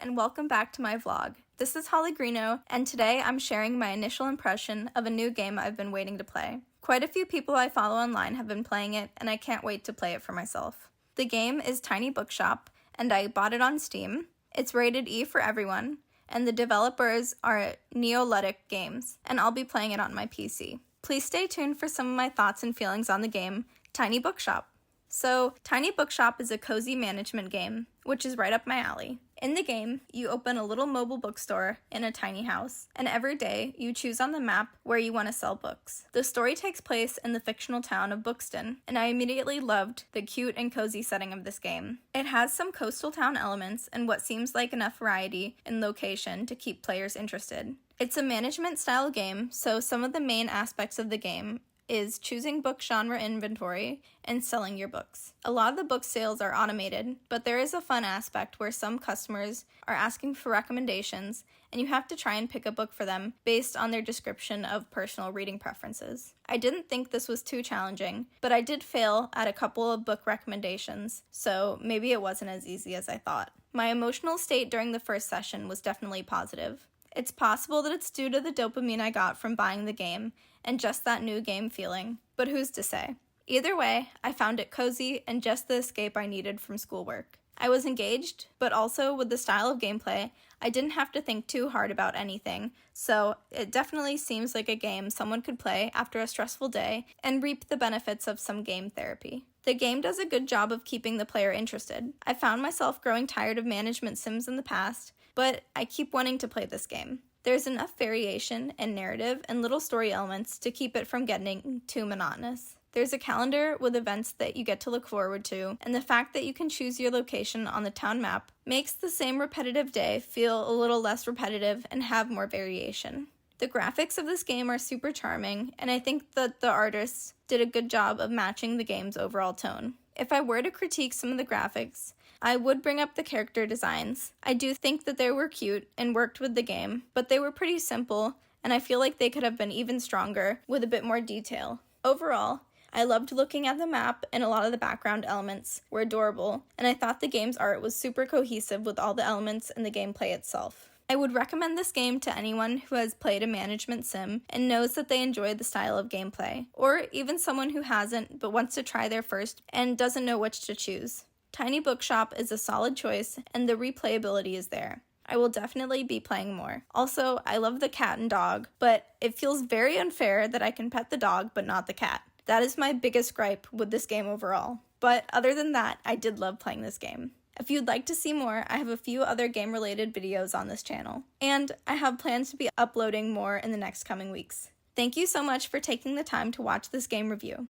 and welcome back to my vlog. This is Holly Greeno, and today I'm sharing my initial impression of a new game I've been waiting to play. Quite a few people I follow online have been playing it, and I can't wait to play it for myself. The game is Tiny Bookshop, and I bought it on Steam. It's rated E for everyone, and the developers are Neolithic Games, and I'll be playing it on my PC. Please stay tuned for some of my thoughts and feelings on the game, Tiny Bookshop. So, Tiny Bookshop is a cozy management game, which is right up my alley. In the game, you open a little mobile bookstore in a tiny house, and every day you choose on the map where you want to sell books. The story takes place in the fictional town of Bookston, and I immediately loved the cute and cozy setting of this game. It has some coastal town elements and what seems like enough variety in location to keep players interested. It's a management style game, so some of the main aspects of the game is choosing book genre inventory and selling your books. A lot of the book sales are automated, but there is a fun aspect where some customers are asking for recommendations and you have to try and pick a book for them based on their description of personal reading preferences. I didn't think this was too challenging, but I did fail at a couple of book recommendations, so maybe it wasn't as easy as I thought. My emotional state during the first session was definitely positive. It's possible that it's due to the dopamine I got from buying the game and just that new game feeling, but who's to say? Either way, I found it cozy and just the escape I needed from schoolwork. I was engaged, but also with the style of gameplay, I didn't have to think too hard about anything, so it definitely seems like a game someone could play after a stressful day and reap the benefits of some game therapy. The game does a good job of keeping the player interested. I found myself growing tired of management sims in the past, but I keep wanting to play this game. There's enough variation and narrative and little story elements to keep it from getting too monotonous. There's a calendar with events that you get to look forward to, and the fact that you can choose your location on the town map makes the same repetitive day feel a little less repetitive and have more variation. The graphics of this game are super charming, and I think that the artists did a good job of matching the game's overall tone. If I were to critique some of the graphics, I would bring up the character designs. I do think that they were cute and worked with the game, but they were pretty simple, and I feel like they could have been even stronger with a bit more detail. Overall, I loved looking at the map, and a lot of the background elements were adorable, and I thought the game's art was super cohesive with all the elements and the gameplay itself. I would recommend this game to anyone who has played a management sim and knows that they enjoy the style of gameplay, or even someone who hasn't but wants to try their first and doesn't know which to choose. Tiny Bookshop is a solid choice, and the replayability is there. I will definitely be playing more. Also, I love the cat and dog, but it feels very unfair that I can pet the dog but not the cat. That is my biggest gripe with this game overall. But other than that, I did love playing this game. If you'd like to see more, I have a few other game-related videos on this channel, and I have plans to be uploading more in the next coming weeks. Thank you so much for taking the time to watch this game review.